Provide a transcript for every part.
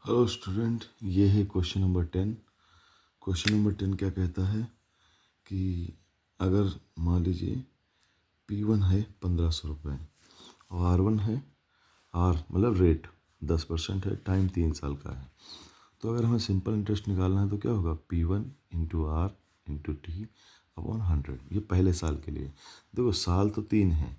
Hello student, ये है question number 10। Question number 10 क्या कहता है कि अगर मान लीजिए P1 है 1500 रुपये और R1 है, R मतलब रेट 10% है, टाइम 3 साल का है। तो अगर हमें सिंपल इंटरेस्ट निकालना है तो क्या होगा, P1 into R into T upon 100। ये पहले साल के लिए। देखो साल तो 3 हैं,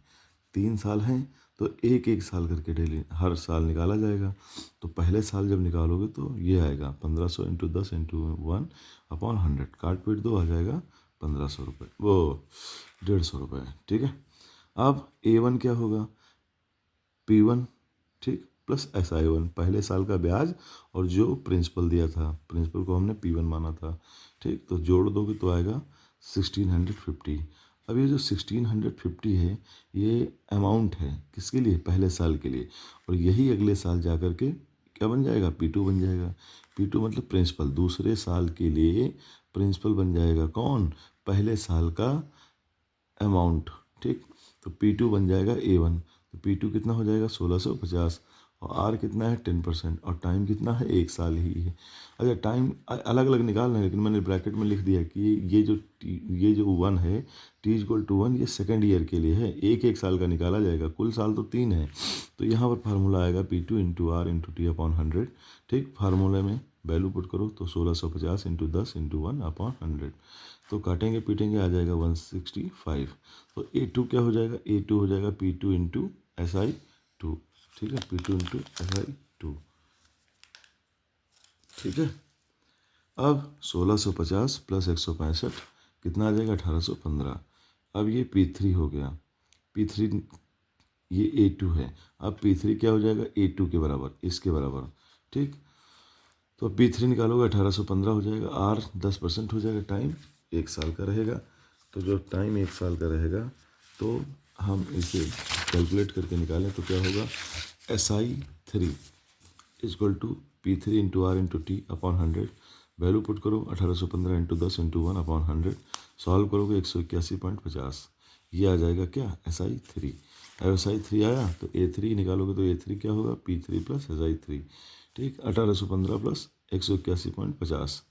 3 साल हैं तो एक एक साल करके डेली हर साल निकाला जाएगा। तो पहले साल जब निकालोगे तो ये आएगा 1500 इंटू 10 इंटू 1 अपॉन 100, काट पीट दो, आ जाएगा 1500 रुपये, वो 150 रुपये। ठीक है। अब A1 क्या होगा, P1 ठीक प्लस SI1, पहले साल का ब्याज और जो प्रिंसिपल दिया था, प्रिंसिपल को हमने P1 माना था। ठीक, तो जोड़ दोगे तो आएगा 1650। अब ये जो 1650 है ये अमाउंट है किसके लिए, पहले साल के लिए। और यही अगले साल जा कर के क्या बन जाएगा, P2 बन जाएगा। P2 मतलब प्रिंसिपल, दूसरे साल के लिए प्रिंसिपल बन जाएगा कौन, पहले साल का अमाउंट। ठीक, तो P2 बन जाएगा A1। तो P2 कितना हो जाएगा 1650 और R कितना है 10% और टाइम कितना है, एक साल ही है। अच्छा टाइम अलग अलग निकालना है, लेकिन मैंने ब्रैकेट में लिख दिया कि ये जो 1 है, T=1, ये सेकेंड ईयर के लिए है, एक एक साल का निकाला जाएगा, कुल साल तो 3 है। तो यहाँ पर फार्मूला आएगा P2 into R into T upon 100। ठीक, फार्मूले में वैल्यू पुट करो तो 1650 इंटू 10 इंटू 1 अपॉन 100। तो काटेंगे पीटेंगे आ जाएगा 165। तो A2 क्या हो जाएगा, A2 हो जाएगा P2 इंटू SI2। ठीक है, P2 इंटू SI2। ठीक है। अब 1650 प्लस 165 कितना आ जाएगा, 1815। अब ये P3 हो गया, P3 ये A2 है। अब P3 क्या हो जाएगा, A2 के बराबर, इसके बराबर। ठीक, तो P3 निकालोगे 1815 हो जाएगा। R 10% हो जाएगा, टाइम एक साल का रहेगा। तो जब टाइम एक साल का रहेगा तो हम इसे कैलकुलेट करके निकालें तो क्या होगा, SI3 equal to P3 into R into T upon 100। Value put करो 1815 इंटू 10 इंटू 1 अपॉन 100। सॉल्व करोगे 181.50। ये आ जाएगा क्या, SI3। अब SI3 आया तो A3 निकालोगे तो A3 क्या होगा, P3 प्लस SI3। ठीक, 1815 प्लस 181.50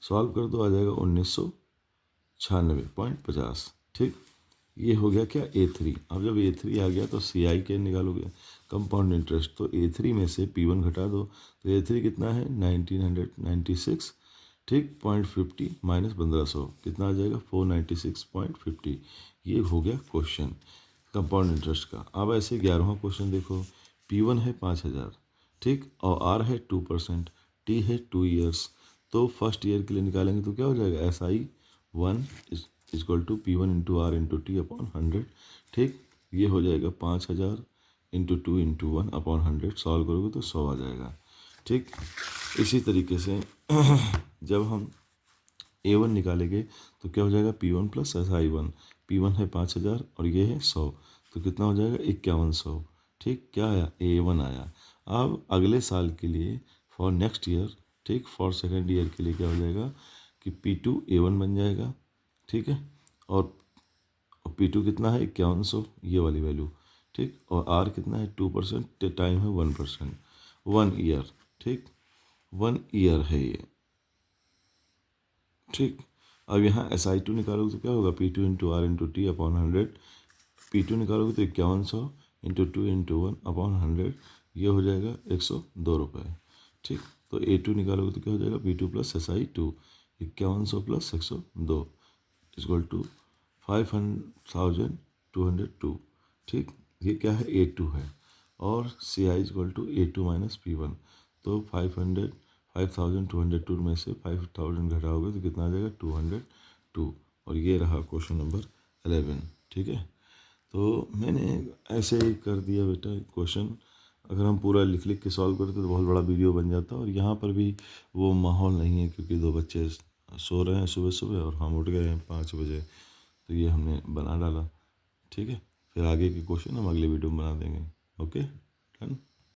सॉल्व कर दो, आ जाएगा 1996.50। ठीक, ये हो गया क्या, A3। अब जब A3 आ गया तो CI के निकालोगे, कंपाउंड इंटरेस्ट। तो A3 में से P1 घटा दो तो A3 कितना है 1996। ठीक, 0.50 माइनस 1500 कितना आ जाएगा 496.50। ये हो गया क्वेश्चन कंपाउंड इंटरेस्ट का। अब ऐसे 11वां क्वेश्चन देखो, P1 है 5000, ठीक, और R है 2%, T है 2 ईयर्स। तो फर्स्ट ईयर के लिए निकालेंगे तो क्या हो जाएगा, SI1 equal to P1 into R into T upon 100। ठीक, ये हो जाएगा 5000 इंटू 2 इंटू 1 अपॉन 100। सॉल्व करोगे तो 100 आ जाएगा। ठीक, इसी तरीके से जब हम A1 निकालेंगे तो क्या हो जाएगा, P1 प्लस SI1। P1 है 5000 और ये है 100, तो कितना हो जाएगा 5100। ठीक, क्या आया, A1 आया। अब अगले साल के लिए फॉर नेक्स्ट ईयर, ठीक, फॉर सेकेंड ईयर के लिए क्या हो जाएगा कि P2 A1 बन जाएगा। ठीक है, और P2 कितना है 5100, ये वाली वैल्यू। ठीक, और R कितना है 2%, टाइम है 1%, 1 ईयर। ठीक, 1 ईयर है ये। ठीक, अब यहाँ SI2 निकालोगे तो क्या होगा, P2 into R into T upon 100। P2 निकालोगे तो 5100 इंटू 2 इंटू 1 अपॉन 100, ये हो जाएगा 102 रुपये। ठीक, तो A2 निकालोगे तो क्या हो जाएगा, P2 plus SI2, 5100 plus 102 equal to 5202। ठीक, ये क्या है, A2 है। और CI equal to A2 minus P1। तो 5202 में से 5000 घटाओगे तो कितना आ जाएगा, 202। और ये रहा क्वेश्चन नंबर 11। ठीक है, तो मैंने ऐसे ही कर दिया बेटा क्वेश्चन। अगर हम पूरा लिख लिख के सॉल्व करते तो बहुत बड़ा वीडियो बन जाता। और यहाँ पर भी वो माहौल नहीं है क्योंकि दो बच्चे सो रहे हैं सुबह सुबह और हम उठ गए हैं 5 बजे, तो ये हमने बना डाला। ठीक है, फिर आगे के क्वेश्चन हम अगले वीडियो में बना देंगे। Okay, done.